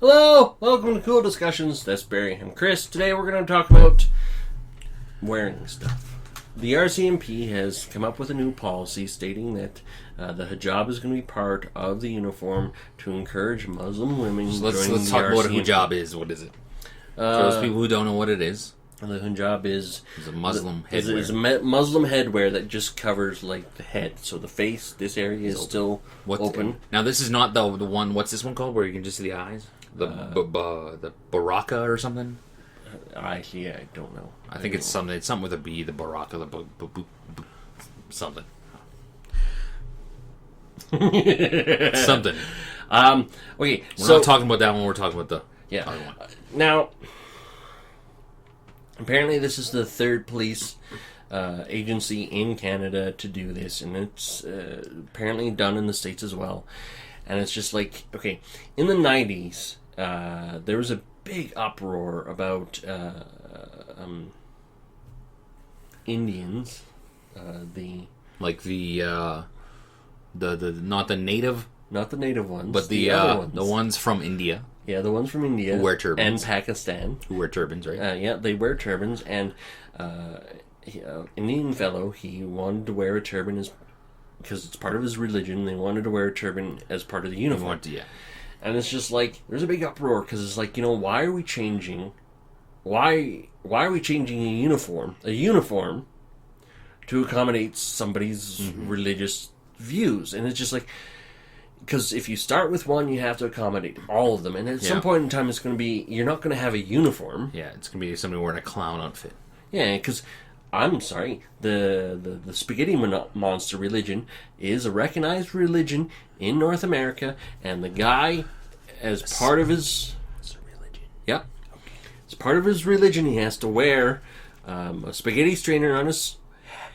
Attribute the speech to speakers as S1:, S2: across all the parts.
S1: Hello, welcome to Cool Discussions. That's Barry and Chris. Today we're going to talk about wearing stuff. The RCMP has come up with a new policy stating that the hijab is going to be part of the uniform to encourage Muslim women.
S2: Let's talk about what a hijab is. What is it? For those people who don't know what it is.
S1: The hijab is
S2: a Muslim headwear.
S1: It's a Muslim headwear that just covers like the head, so the face. This area is still open.
S2: Now this is not the one. What's this one called? Where you can just see the eyes? The baraka or something.
S1: I don't know.
S2: I think it's something. It's something with a B. The baraka. Something. Something.
S1: Okay.
S2: We're not talking about that one. We're talking about the other one.
S1: Now, apparently, this is the third police agency in Canada to do this, and it's apparently done in the States as well. And it's just like, okay, in the 90s, there was a big uproar about Indians, the not the native ones, but
S2: the
S1: other ones.
S2: The ones from India.
S1: Yeah, the ones from India
S2: who wear turbans.
S1: And Pakistan
S2: who wear turbans, right?
S1: Yeah, they wear turbans, and Indian fellow, he wanted to wear a turban because it's part of his religion. They wanted to wear a turban as part of the uniform. And it's just like, there's a big uproar because it's like, why are we changing? Why are we changing a uniform to accommodate somebody's religious views? And it's just like, because if you start with one, you have to accommodate all of them. And at some point in time, it's going to be, you're not going to have a uniform.
S2: Yeah, it's going to be somebody wearing a clown outfit.
S1: Yeah, because, I'm sorry, the spaghetti monster religion is a recognized religion in North America, and the guy, as part of his...
S2: It's a religion.
S1: Yeah. Okay. As part of his religion, he has to wear a spaghetti strainer on his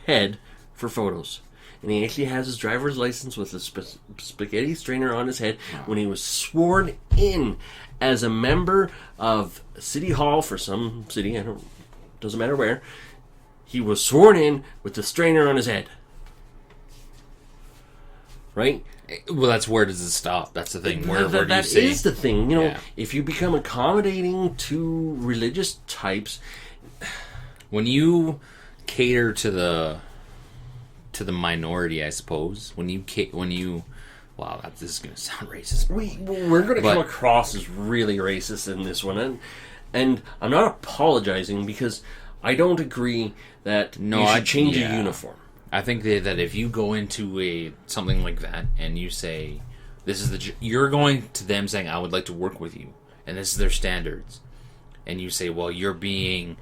S1: head for photos. And he actually has his driver's license with a spaghetti strainer on his head when he was sworn in as a member of City Hall for some city, doesn't matter where. He was sworn in with the strainer on his head. Right?
S2: Well, where does it stop? That's the thing. Where do you say?
S1: That is the thing. If you become accommodating to religious types...
S2: When you cater to the minority, I suppose. When you... Wow, this is going to sound racist.
S1: We're going to come across as really racist in this one. And I'm not apologizing because I don't agree that you should change a uniform.
S2: I think that if you go into something like that and you say, you're going to them saying, I would like to work with you, and this is their standards, and you say, well, you're being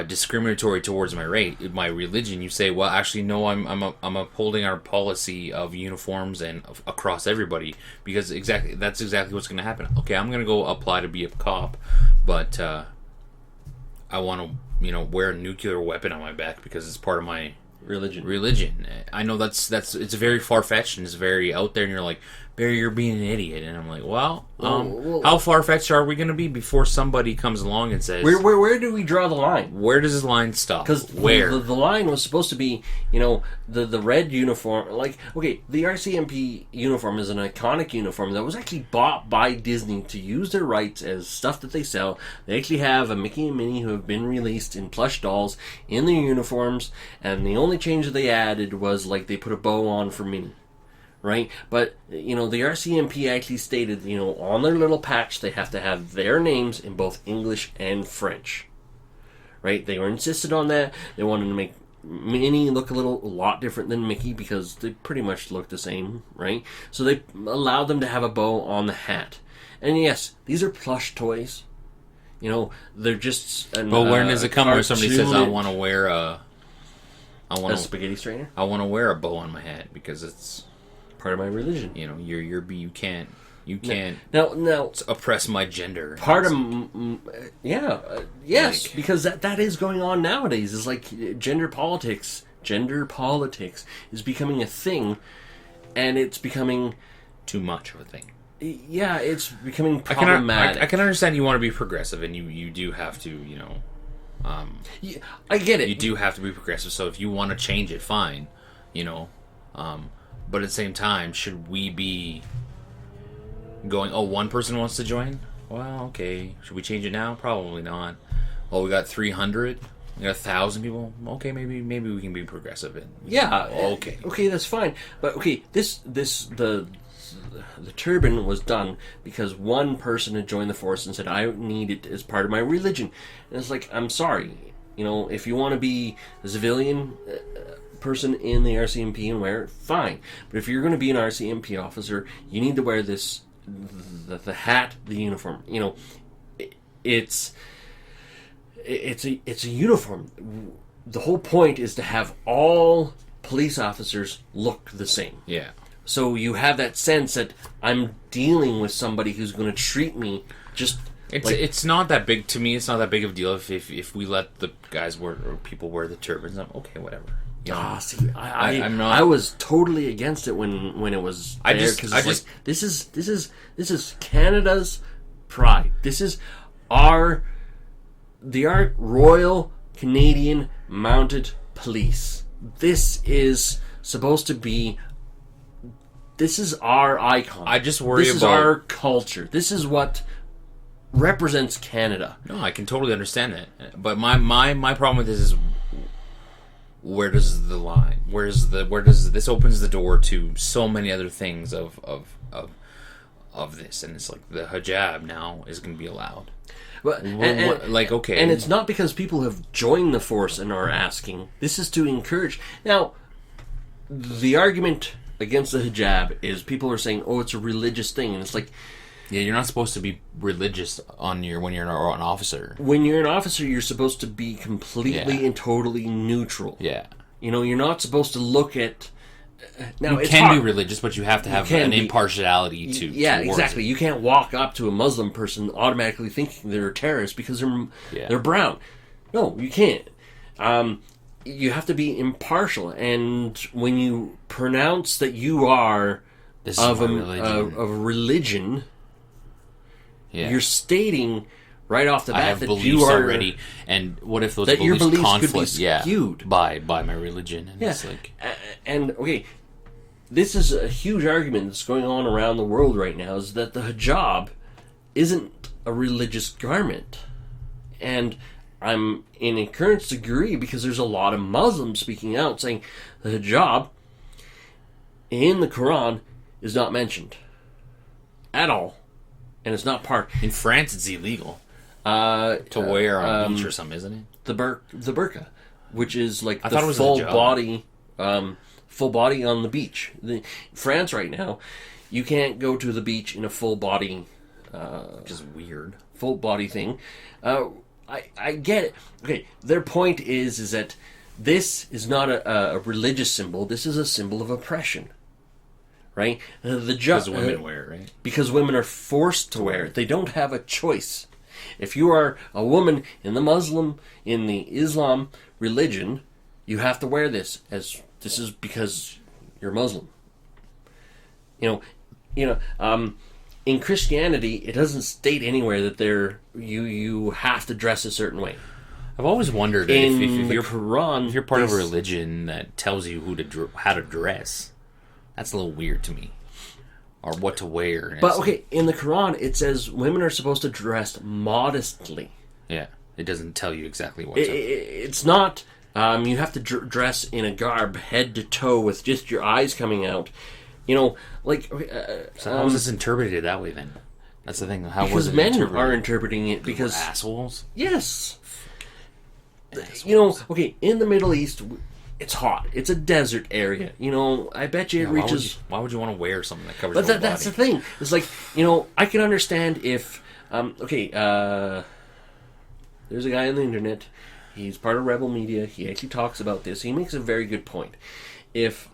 S2: discriminatory towards my religion. You say, well, actually, no, I'm upholding our policy of uniforms and across everybody, because that's exactly what's going to happen. Okay, I'm going to go apply to be a cop, but I want to wear a nuclear weapon on my back because it's part of my religion. I know it's very far-fetched and it's very out there, and you're like, Barry, you're being an idiot. And I'm like, well, how far-fetched are we going to be before somebody comes along and says...
S1: Where do we draw the line?
S2: Where does this line stop?
S1: Because the line was supposed to be, the red uniform. Like, okay, the RCMP uniform is an iconic uniform that was actually bought by Disney to use their rights as stuff that they sell. They actually have a Mickey and Minnie who have been released in plush dolls in their uniforms, and the only change that they added was, like, they put a bow on for Minnie. Right? But, the RCMP actually stated, on their little patch, they have to have their names in both English and French. Right? They were insisted on that. They wanted to make Minnie look a lot different than Mickey because they pretty much look the same, right? So they allowed them to have a bow on the hat. And yes, these are plush toys. They're just...
S2: But when does it come where somebody says, I want to wear a
S1: spaghetti strainer?
S2: I want to wear a bow on my hat because it's...
S1: part of my religion.
S2: You can't
S1: now
S2: oppress my gender.
S1: Part of yes, because that is going on nowadays. It's like gender politics is becoming a thing, and it's becoming
S2: too much of a thing.
S1: Yeah, it's becoming problematic.
S2: I can understand you want to be progressive, and you do have to,
S1: I get it.
S2: You do have to be progressive. So if you want to change it, fine. But at the same time, should we be going, oh, one person wants to join? well, okay, should we change it now? Probably not. Oh, we got 300. We got 1,000 people. Okay, maybe we can be progressive. And
S1: Yeah.
S2: okay.
S1: Okay, that's fine. But okay, the turban was done because one person had joined the force and said, I need it as part of my religion. And it's like, I'm sorry. You know, if you want to be a civilian person in the RCMP and wear it, fine. But if you're going to be an RCMP officer, you need to wear this, the hat, the uniform. You know, it's a uniform. The whole point is to have all police officers look the same.
S2: Yeah.
S1: So you have that sense that I'm dealing with somebody who's going to treat me just.
S2: It's not that big to me. It's not that big of a deal if we let the guys wear or people wear the turbans. Okay, whatever. You know?
S1: See,
S2: I'm not.
S1: I was totally against it when it was there because
S2: like
S1: this is Canada's pride. This is our Royal Canadian Mounted Police. This is supposed to be. This is our icon.
S2: I just worry
S1: This is
S2: about
S1: our culture. This is what represents Canada.
S2: No, I can totally understand that. But my problem with this is where does the line? Where does this opens the door to so many other things of this, and it's like the hijab now is going to be allowed.
S1: But,
S2: okay,
S1: and it's not because people have joined the force and are asking. This is to encourage. Now, the argument against the hijab is people are saying, "Oh, it's a religious thing," and it's like,
S2: yeah, you're not supposed to be religious when you're an officer.
S1: When you're an officer, you're supposed to be completely and totally neutral.
S2: Yeah,
S1: you know, you're not supposed to look at. Now,
S2: you can be religious, but you have to have an impartiality to.
S1: Yeah, exactly. You can't walk up to a Muslim person automatically thinking they're a terrorist because they're brown. No, you can't. You have to be impartial, and when you pronounce that you are of a religion, you're stating right off the bat
S2: I have
S1: that
S2: beliefs
S1: you are
S2: already. And what if those
S1: that your beliefs
S2: conflict
S1: could be skewed
S2: by my religion? And it's like,
S1: and okay, this is a huge argument that's going on around the world right now: is that the hijab isn't a religious garment, and I'm in encouraged to agree because there's a lot of Muslims speaking out saying the hijab in the Quran is not mentioned at all, and it's not part.
S2: In France, it's illegal to wear on a beach or something, isn't it?
S1: The burqa, which is like
S2: I thought it was
S1: full body on the beach. France right now, you can't go to the beach in a full body,
S2: which is weird.
S1: Full body thing. I get it. Okay, their point is that this is not a religious symbol. This is a symbol of oppression, right?
S2: Because women wear it, right?
S1: Because women are forced to wear it. They don't have a choice. If you are a woman in the Islam religion, you have to wear this. As this is because you're Muslim. In Christianity, it doesn't state anywhere that you have to dress a certain way.
S2: I've always wondered
S1: if
S2: you're
S1: Quran,
S2: if you're part of a religion that tells you how to dress, that's a little weird to me, or what to wear. And
S1: but okay, in the Quran, it says women are supposed to dress modestly.
S2: Yeah, it doesn't tell you exactly what.
S1: It's not. You have to dress in a garb, head to toe, with just your eyes coming out. So how
S2: was this interpreted that way then? That's the thing. How was it
S1: men
S2: interpreted?
S1: are interpreting it because
S2: assholes.
S1: Yes. Okay, in the Middle East, it's hot. It's a desert area. I bet you it reaches.
S2: Why would you want to wear something that covers? But
S1: that's the thing. It's like I can understand if there's a guy on the internet. He's part of Rebel Media. He actually talks about this. He makes a very good point. If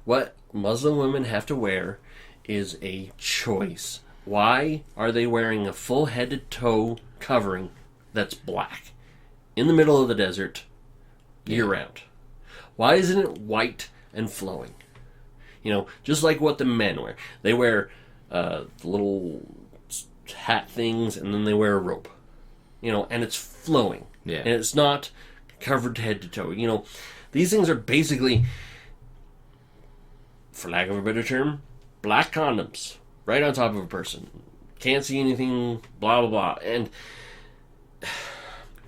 S1: what Muslim women have to wear is a choice, why are they wearing a full head to toe covering that's black in the middle of the desert year round? Why isn't it white and flowing? Just like what the men wear. They wear the little hat things, and then they wear a robe. And it's flowing.
S2: Yeah.
S1: And it's not covered head to toe. These things are basically, for lack of a better term, black condoms right on top of a person. can't see anything, blah, blah, blah. And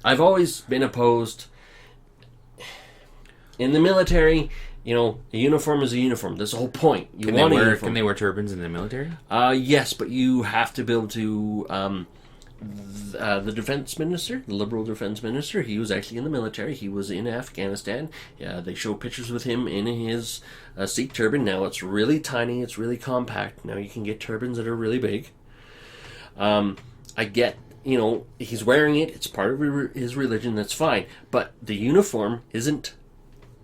S1: I've always been opposed. In the military, a uniform is a uniform. That's the whole point. You want a uniform.
S2: Can they wear turbans in the military?
S1: Yes, but you have to be able to... the defense minister, the liberal defense minister, he was actually in the military. He was in Afghanistan. Yeah, they show pictures with him in his Sikh turban. Now it's really tiny. It's really compact. Now you can get turbans that are really big. I get, he's wearing it. It's part of his religion. That's fine. But the uniform isn't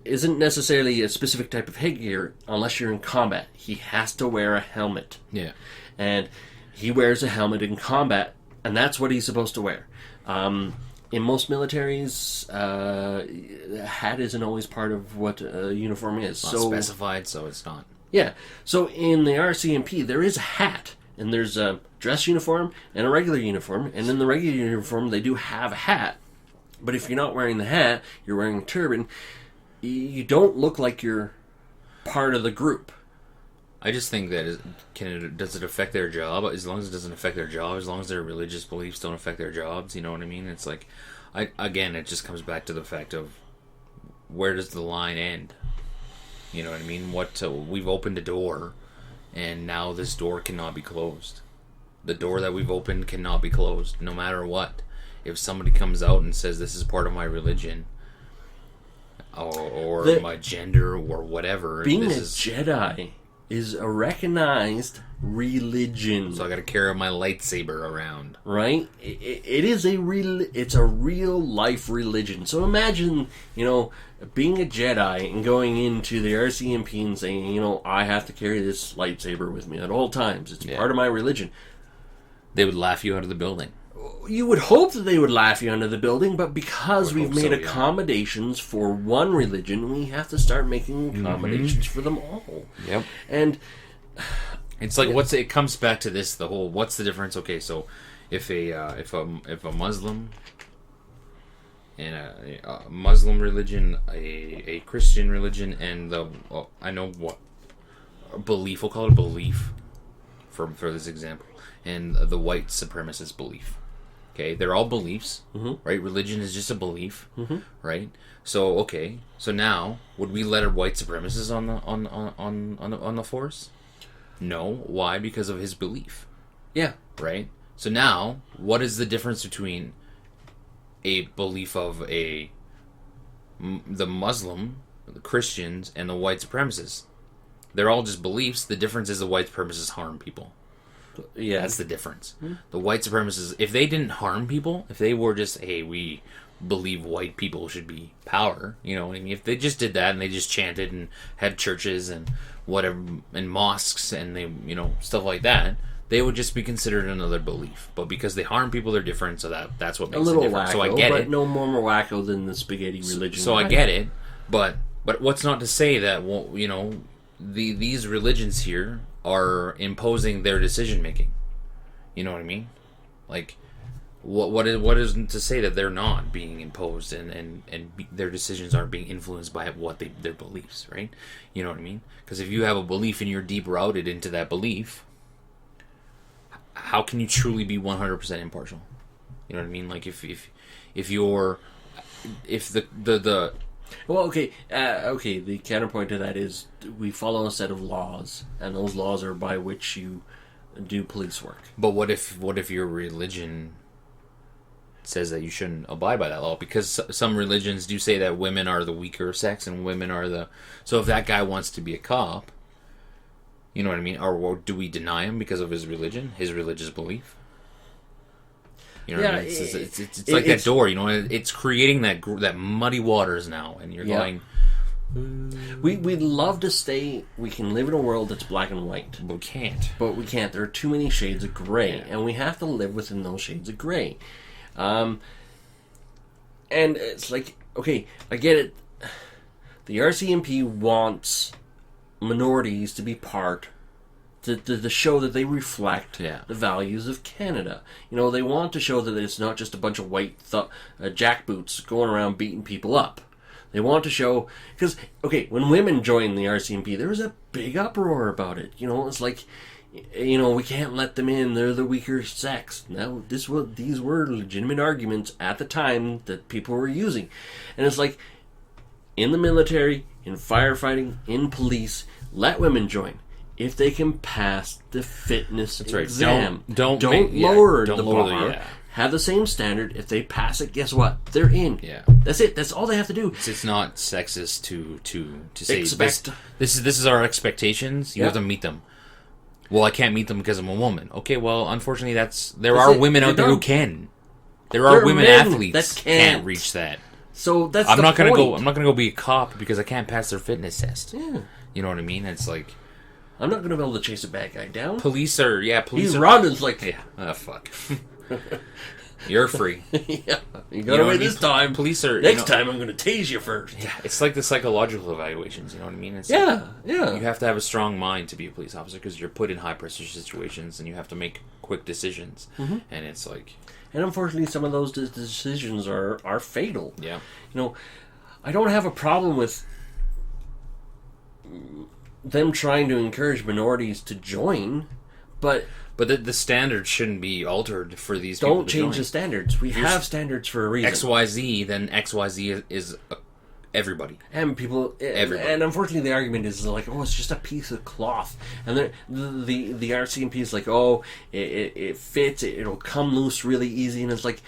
S1: necessarily a specific type of headgear unless you're in combat. He has to wear a helmet.
S2: Yeah.
S1: And he wears a helmet in combat. And that's what he's supposed to wear. In most militaries, a hat isn't always part of what a uniform is.
S2: Not specified, so it's not.
S1: Yeah. So in the RCMP, there is a hat. And there's a dress uniform and a regular uniform. And in the regular uniform, they do have a hat. But if you're not wearing the hat, you're wearing a turban, you don't look like you're part of the group.
S2: I just think that does it affect their job? As long as it doesn't affect their job, as long as their religious beliefs don't affect their jobs, you know what I mean? It's like, it just comes back to the fact of where does the line end? You know what I mean? We've opened a door, and now this door cannot be closed. The door that we've opened cannot be closed, no matter what. If somebody comes out and says this is part of my religion, or my gender, or whatever,
S1: being a Jedi is a recognized religion.
S2: So I got to carry my lightsaber around,
S1: right? It's a real life religion. So imagine, being a Jedi and going into the RCMP and saying, I have to carry this lightsaber with me at all times. It's part of my religion.
S2: They would laugh you out of the building.
S1: You would hope that they would laugh you under the building, but because we've made accommodations for one religion, we have to start making accommodations for them all.
S2: Yep.
S1: And
S2: it's like, it comes back to this, the whole, what's the difference? Okay, so if a Muslim and a Muslim religion, a Christian religion, and we'll call it a belief for this example, and the white supremacist belief. Okay, they're all beliefs, right? Religion is just a belief, right? So now would we let a white supremacist on the force? No. Why? Because of his belief.
S1: Yeah.
S2: Right. So now, what is the difference between a belief of the Muslim, the Christians, and the white supremacists? They're all just beliefs. The difference is the white supremacists harm people.
S1: Yeah,
S2: that's the difference. The white supremacists, if they didn't harm people, if they were just, hey, we believe white people should be power, you know what I mean? If they just did that and they just chanted and had churches and whatever and mosques and they, stuff like that, they would just be considered another belief. But because they harm people, they're different. So that's what makes it different.
S1: Wacko,
S2: so I get
S1: but
S2: it.
S1: No more wacko than the spaghetti religion.
S2: So I get it, but what's not to say that these religions here are imposing their decision making. You know what I mean? Like, what isn't to say that they're not being imposed and their decisions aren't being influenced by their beliefs, right? You know what I mean? Because if you have a belief and you're deep rooted into that belief, how can you truly be 100% impartial? You know what I mean? Like if the
S1: Well, okay. The counterpoint to that is we follow a set of laws, and those laws are by which you do police work.
S2: But what if your religion says that you shouldn't abide by that law? Because some religions do say that women are the weaker sex and women are the... So if that guy wants to be a cop, you know what I mean? Or do we deny him because of his religion, his religious belief? You know what I mean? It's like that door, it's creating that muddy waters now, and you're going...
S1: We'd love to stay... We can live in a world that's black and white.
S2: But we can't.
S1: There are too many shades of gray, and we have to live within those shades of gray. And it's like, okay, I get it. The RCMP wants minorities to be part... To show that they reflect the values of Canada. They want to show that it's not just a bunch of white jackboots going around beating people up. They want to show, because, okay, when women joined the RCMP, there was a big uproar about it. You know, it's like, you know, we can't let them in, they're the weaker sex. Now, these were legitimate arguments at the time that people were using. And it's like, in the military, in firefighting, in police, let women join. If they can pass the fitness exam.
S2: Don't
S1: lower
S2: don't
S1: the
S2: lower
S1: bar.
S2: the,
S1: Have the same standard. If they pass it, guess what? They're in.
S2: Yeah.
S1: That's it. That's all they have to do.
S2: It's not sexist to say
S1: Expect.
S2: this is our expectations. You have to meet them. Well, I can't meet them because I'm a woman. Okay, well, unfortunately, there are women out there who can. There are women athletes that can't reach that.
S1: So that's
S2: I'm not
S1: point.
S2: I'm not gonna go be a cop because I can't pass their fitness test.
S1: Yeah.
S2: You know what I mean? It's like
S1: I'm not gonna be able to chase a bad guy down.
S2: Police
S1: He's running like
S2: fuck. You're free.
S1: Yeah, you got away this time.
S2: Police are
S1: next time. I'm gonna tase you first.
S2: Yeah, it's like the psychological evaluations. You know what I mean? It's
S1: yeah.
S2: You have to have a strong mind to be a police officer because you're put in high pressure situations and you have to make quick decisions. Mm-hmm. And it's like,
S1: and unfortunately, some of those decisions are fatal.
S2: Yeah.
S1: You know, I don't have a problem with them trying to encourage minorities to join, but
S2: the standards shouldn't be altered for these people.
S1: Don't change the standards. We have standards for a reason.
S2: XYZ, then XYZ is everybody.
S1: And people...
S2: Everybody.
S1: And unfortunately, the argument is like, oh, it's just a piece of cloth. And the RCMP is like, oh, it fits, it'll come loose really easy. And it's like,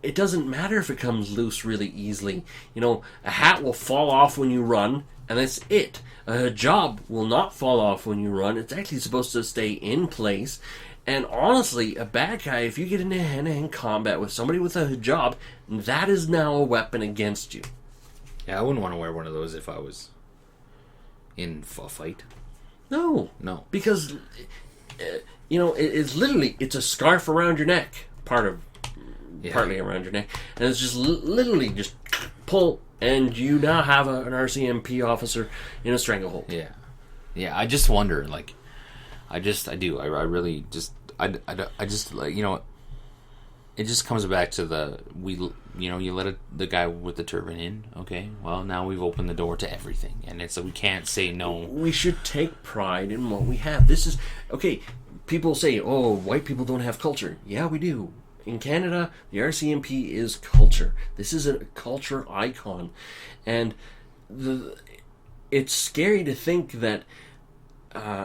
S1: it doesn't matter if it comes loose really easily. You know, a hat will fall off when you run, and that's it. A hijab will not fall off when you run. It's actually supposed to stay in place. And honestly, a bad guy, if you get into hand-to-hand combat with somebody with a hijab, that is now a weapon against you.
S2: Yeah, I wouldn't want to wear one of those if I was in a fight.
S1: No. Because, you know, it's literally, it's a scarf around your neck. Partly around your neck. And it's just literally just pull... And you now have an RCMP officer in a stranglehold.
S2: Yeah. Yeah, I just wonder, like, I really just, like, you know, it just comes back to you let the guy with the turban in, okay, well, now we've opened the door to everything, and it's, we can't say no.
S1: We should take pride in what we have. This is, okay, people say, oh, white people don't have culture. Yeah, we do. In Canada, the RCMP is culture. This is a culture icon. And it's scary to think that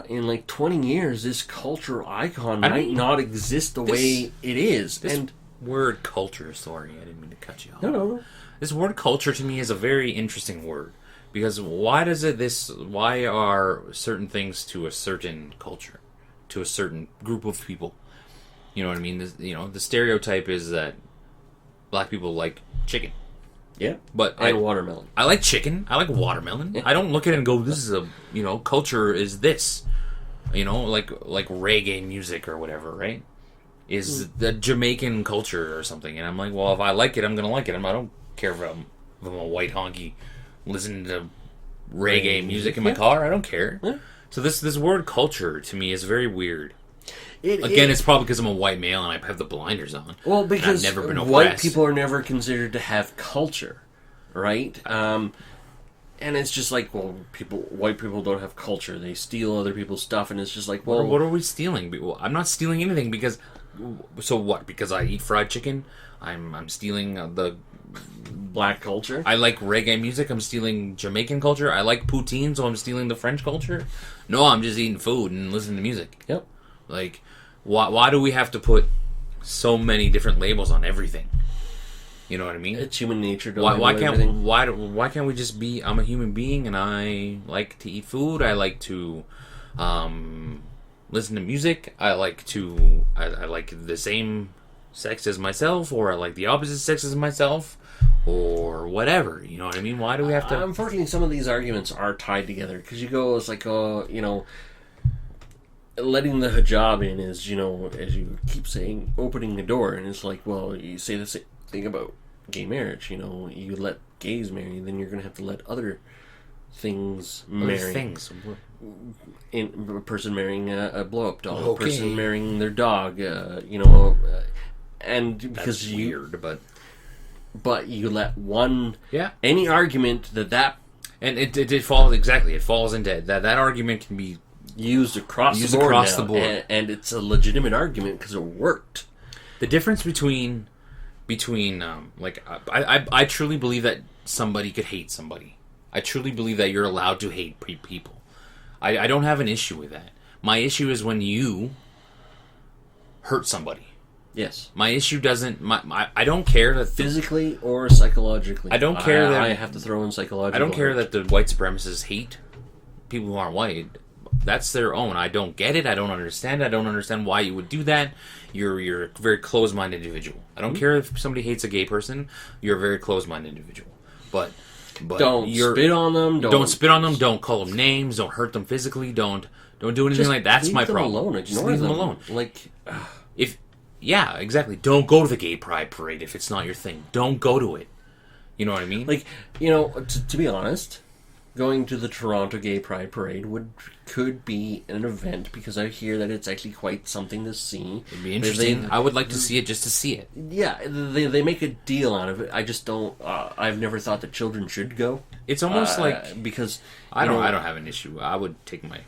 S1: in like 20 years, this culture icon might not exist the way it is.
S2: And word culture, sorry, I didn't mean to cut you off.
S1: No.
S2: This word culture to me is a very interesting word. Because why are certain things to a certain culture? To a certain group of people? You know what I mean? The stereotype is that black people like chicken.
S1: Yeah.
S2: But
S1: watermelon.
S2: I like chicken. I like watermelon. Yeah. I don't look at it and go, this is culture is this. Like reggae music or whatever, right? Is the Jamaican culture or something. And I'm like, well, if I like it, I'm going to like it. I don't care if I'm a white honky listening to reggae music in my car. I don't care. Yeah. So this word culture to me is very weird. It's probably because I'm a white male and I have the blinders on.
S1: Well, because
S2: I've never been
S1: white people are never considered to have culture, right? And it's just like, well, white people don't have culture. They steal other people's stuff, and it's just like, well...
S2: What are we stealing? Well, I'm not stealing anything because... So what? Because I eat fried chicken? I'm stealing the...
S1: Black culture?
S2: I like reggae music. I'm stealing Jamaican culture. I like poutine, so I'm stealing the French culture? No, I'm just eating food and listening to music.
S1: Yep.
S2: Like, why do we have to put so many different labels on everything? You know what I mean?
S1: It's human nature.
S2: Why can't we just be? I'm a human being, and I like to eat food. I like to listen to music. I like the same sex as myself, or I like the opposite sex as myself, or whatever. You know what I mean? Why do we have to?
S1: Unfortunately, some of these arguments are tied together because you go, it's like, letting the hijab in is, as you keep saying, opening the door. And it's like, well, you say the same thing about gay marriage. You let gays marry, then you're going to have to let other things marry.
S2: Other things?
S1: In a person marrying a blow-up doll,
S2: okay.
S1: A person marrying their dog, and because
S2: that's weird, but...
S1: but you let
S2: Yeah.
S1: any argument that
S2: And it falls exactly. It falls into that argument can be
S1: used across
S2: used
S1: the board
S2: across
S1: now,
S2: the board.
S1: and it's a legitimate argument because it worked.
S2: the difference between like I truly believe that somebody could hate somebody. I truly believe that you're allowed to hate people. I don't have an issue with that. My issue is when you hurt somebody.
S1: Yes.
S2: My issue doesn't. I don't care that
S1: Physically or psychologically.
S2: I don't care that
S1: I have to throw in psychological.
S2: I don't care
S1: hurt.
S2: that the white supremacists hate people who aren't white. That's their own. I don't get it. I don't understand. I don't understand why you would do that. You're a very closed-minded individual. I don't care if somebody hates a gay person. You're a very closed-minded individual. But
S1: don't spit on them.
S2: Don't spit on them. Don't call them names. Don't hurt them physically. Don't do anything
S1: Just
S2: like that. That's my problem.
S1: Alone.
S2: Just leave them alone.
S1: Like,
S2: Yeah, exactly. Don't go to the gay pride parade if it's not your thing. Don't go to it. You know what I mean?
S1: like to be honest, going to the Toronto Gay Pride Parade could be an event because I hear that it's actually quite something to see.
S2: It'd be interesting. I would like to see it just to see it.
S1: Yeah, they make a deal out of it. I just don't. I've never thought that children should go.
S2: It's almost like
S1: because
S2: I don't have an issue. I would take my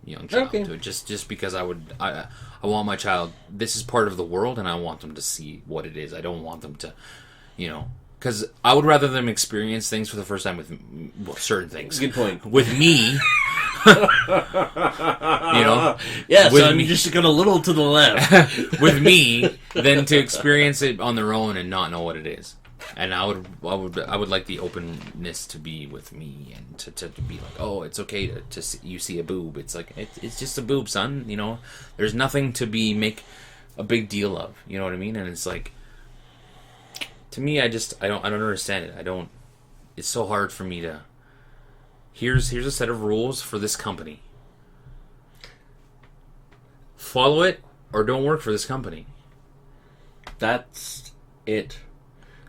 S2: young child
S1: Okay.
S2: to it just because I want my child. This is part of the world, and I want them to see what it is. I don't want them to, because I would rather them experience things for the first time with certain things.
S1: Good point.
S2: With me,
S1: Yeah,
S2: with
S1: so I'm
S2: me-
S1: just going a little to the left.
S2: with me, than to experience it on their own and not know what it is. And I would like the openness to be with me and to be like, oh, it's okay to see, you see a boob. It's like it's just a boob, son. There's nothing to make a big deal of. You know what I mean? And it's like, to me, I don't understand it. It's so hard for me to. Here's a set of rules for this company. Follow it or don't work for this company.
S1: That's it.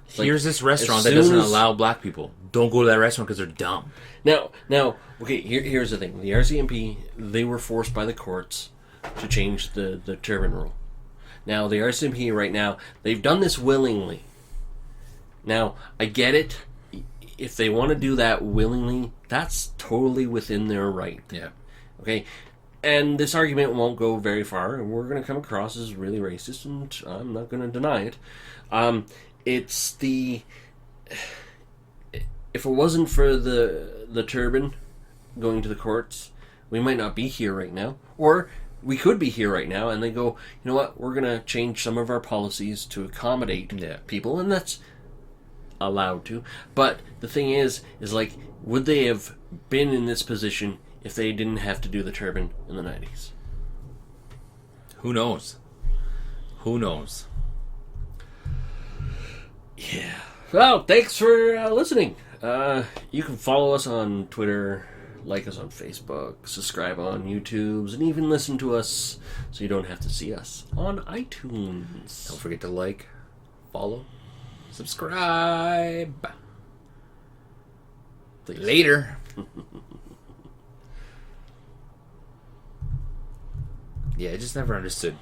S2: Here's this restaurant that doesn't allow black people. Don't go to that restaurant because they're dumb.
S1: Now, okay, here's the thing. The RCMP, they were forced by the courts to change the turban rule. Now, the RCMP right now, they've done this willingly. Now, I get it. If they want to do that willingly, that's totally within their right.
S2: Yeah.
S1: Okay? And this argument won't go very far, and we're going to come across as really racist, and I'm not going to deny it. It's the... If it wasn't for the turban going to the courts, we might not be here right now. Or we could be here right now, and they go, you know what, we're going to change some of our policies to accommodate people, and that's allowed to. But the thing is like, would they have been in this position if they didn't have to do the turban in the 90s?
S2: Who knows?
S1: Yeah. Well, thanks for listening. You can follow us on Twitter, like us on Facebook, subscribe on YouTube, and even listen to us so you don't have to see us on iTunes.
S2: Don't forget to like, follow, subscribe.
S1: Please.
S2: Later. Yeah, I just never understood.